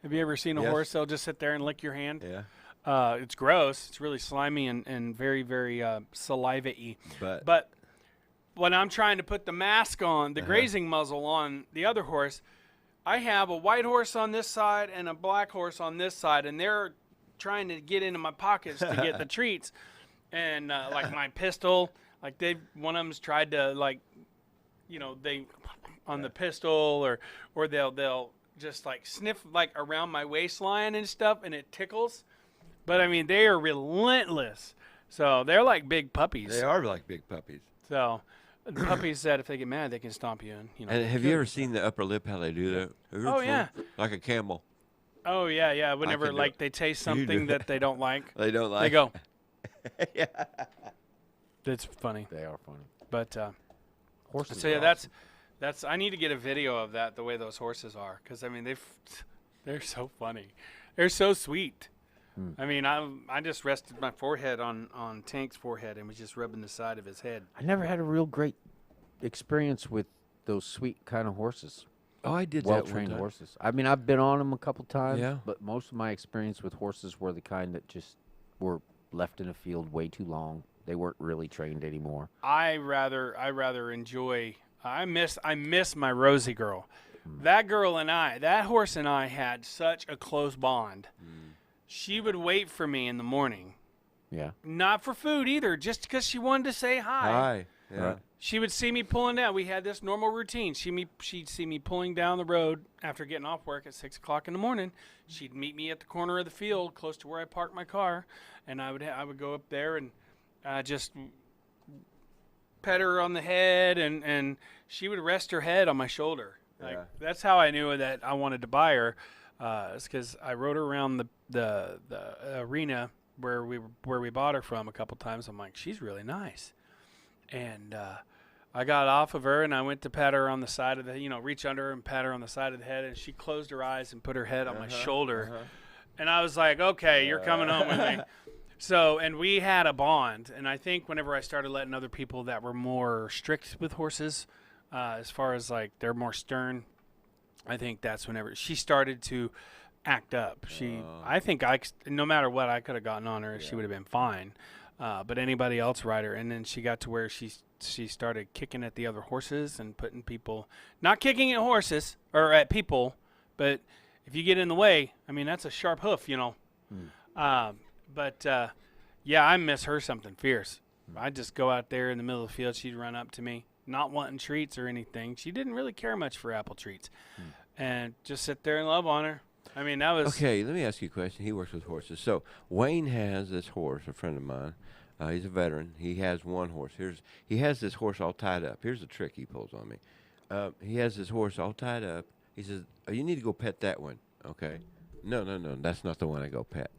Have you ever seen a
Yes.
horse? They'll just sit there and lick your hand.
Yeah.
It's gross. It's really slimy and very, very saliva-y.
But
But when I'm trying to put the mask on, the grazing muzzle on the other horse, I have a white horse on this side and a black horse on this side, and they're trying to get into my pockets to get the treats. And like my pistol, like one of them's tried to they on the pistol or they'll just like sniff like around my waistline and stuff, and it tickles. But I mean, they are relentless. So they're like big puppies.
they are like big puppies.
So the puppies said if they get mad, they can stomp you. And
And have you ever seen the upper lip? How they do that?
Oh, yeah.
Like a camel.
Oh yeah. Whenever
can do
like
it.
they taste
You do
something
it.
that they don't like,
They don't like.
they go.
yeah.
That's funny.
They are funny.
But
Horses.
so yeah,
are
that's. I need to get a video of that, the way those horses are, because I mean they're so funny, they're so sweet. I mean, I just rested my forehead on Tank's forehead and was just rubbing the side of his head.
I never had a real great experience with those sweet kind of horses.
Oh, I did that
Well
one
trained
time.
horses. I mean, I've been on them a couple times.
Yeah.
But most of my experience with horses were the kind that just were left in a field way too long. They weren't really trained anymore.
I rather enjoy. I miss my Rosie girl. That horse and I had such a close bond. She would wait for me in the morning,
Yeah.
not for food either, just because she wanted to say hi.
Hi. Yeah.
Right.
She would see me pulling down. We had this normal routine. She'd see me pulling down the road after getting off work at 6 o'clock in the morning. She'd meet me at the corner of the field, close to where I parked my car, and I would go up there and just pet her on the head, and she would rest her head on my shoulder. Like
Yeah.
that's how I knew that I wanted to buy her. It's because I rode her around the arena where we bought her from a couple times. I'm like, she's really nice, and I got off of her and I went to pat her on the side of the, reach under her and pat her on the side of the head, and she closed her eyes and put her head on my shoulder, and I was like, okay, you're coming home with me. So, and we had a bond, and I think whenever I started letting other people that were more strict with horses, as far as like they're more stern, I think that's whenever she started to act up. I think no matter what, I could have gotten on her, she would have been fine. But anybody else ride her, and then she got to where she started kicking at the other horses and putting people, not kicking at horses or at people, but if you get in the way, I mean, that's a sharp hoof, Yeah, I miss her something fierce. I'd just go out there in the middle of the field. She'd run up to me, not wanting treats or anything. She didn't really care much for apple treats. And just sit there and love on her. I mean, that was...
Okay, let me ask you a question. He works with horses. So Wayne has this horse, a friend of mine. He's a veteran. He has one horse. He has this horse all tied up. Here's the trick he pulls on me. He has this horse all tied up. He says, "Oh, you need to go pet that one." Okay. No, that's not the one I go pet.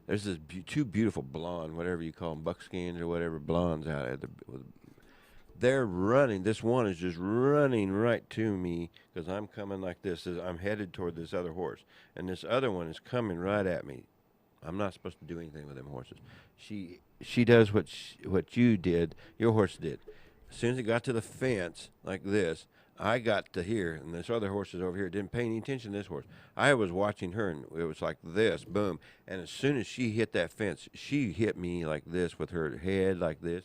There's this two beautiful blonde, whatever you call them, buckskins or whatever, blondes out at they're running. This one is just running right to me because I'm coming like this. I'm headed toward this other horse, and this other one is coming right at me. I'm not supposed to do anything with them horses. She does what you did, your horse did. As soon as it got to the fence like this, I got to here, and this other horse is over here. Didn't pay any attention to this horse. I was watching her, and it was like this, boom. And as soon as she hit that fence, she hit me like this with her head like this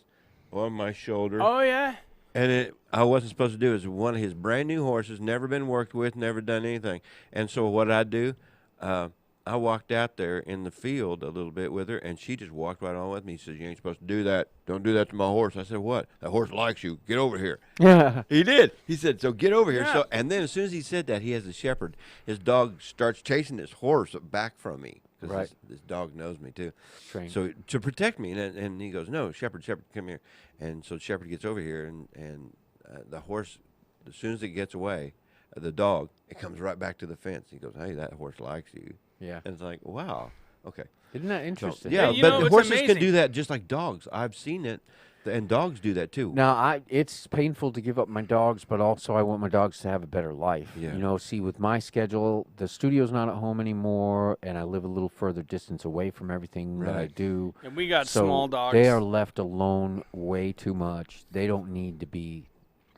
on my shoulder.
Oh, yeah?
And I wasn't supposed to do it. It was one of his brand new horses, never been worked with, never done anything. And so what I do, I walked out there in the field a little bit with her, and she just walked right on with me. She says, "You ain't supposed to do that. Don't do that to my horse." I said, "What? That horse likes you. Get over here."
Yeah.
He did. He said, "So get over here."
Yeah.
So, and then as soon as he said that, he has a shepherd. His dog starts chasing this horse back from me because
Right.
this dog knows me too.
Trained.
So to protect me, and he goes, "No, shepherd, come here." And so shepherd gets over here, and the horse, as soon as it gets away, the dog, it comes right back to the fence. He goes, "Hey, that horse likes you."
Yeah.
And it's like, wow, okay.
Isn't that interesting?
Yeah,
you
but
know, it's
horses
amazing.
can do that just like dogs. I've seen it, and dogs do that too.
Now, it's painful to give up my dogs, but also I want my dogs to have a better life.
Yeah.
See, with my schedule, the studio's not at home anymore, and I live a little further distance away from everything that I
Right.
do.
And we got
So
small dogs.
they are left alone way too much. They don't need to be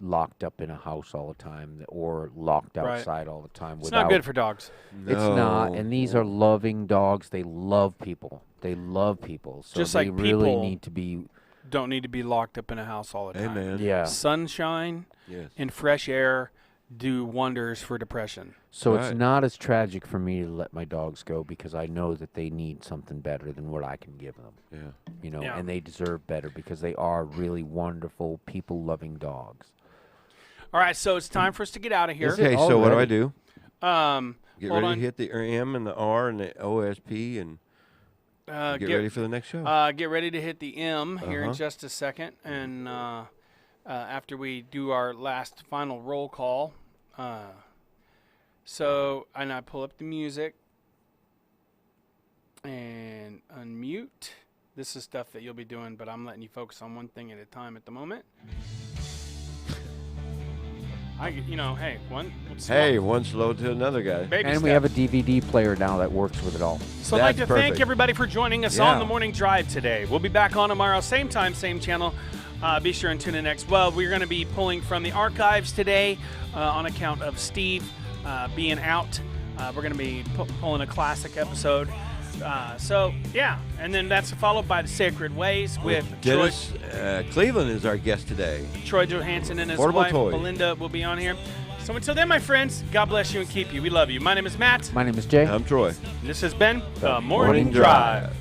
locked up in a house all the time or locked
Right.
outside all the time.
It's not good for dogs.
It's not,
No.
and these are loving dogs. They love people. So
Just
they
like
really
people-
need to be.
Don't need to be locked up in a house all the time.
Amen.
Yeah.
Sunshine
Yes.
and fresh air do wonders for depression.
So it's
Right.
not as tragic for me to let my dogs go because I know that they need something better than what I can give them.
Yeah.
Yeah.
And they deserve better because they are really wonderful, people-loving dogs.
All right, so it's time for us to get out of here.
Is it?
Okay, so what do I
Already?
do? Get
Hold
ready
on.
to hit the M and the R and the OSP and get ready for the next show.
Get ready to hit the M here in
Uh-huh.
just a second, and after we do our last final roll call. And I pull up the music and unmute. This is stuff that you'll be doing, but I'm letting you focus on one thing at a time at the moment. Hey, one
slow to another guy.
baby
And we have a DVD player now that works with it all.
So I'd like to
That's
thank
perfect.
everybody for joining us
Yeah.
on the Morning Drive today. We'll be back on tomorrow, same time, same channel. Be sure and tune in next. Well, we're going to be pulling from the archives today on account of Steve being out. We're going to be pulling a classic episode. And then that's followed by the Sacred Ways with
Dennis Cleveland is our guest today.
Troy Johansson and his
Portable
wife,
Toys.
Belinda, will be on here. So until then, my friends, God bless you and keep you. We love you. My name is Matt.
My name is Jay.
I'm Troy.
And this has been The
Morning
Morning Drive.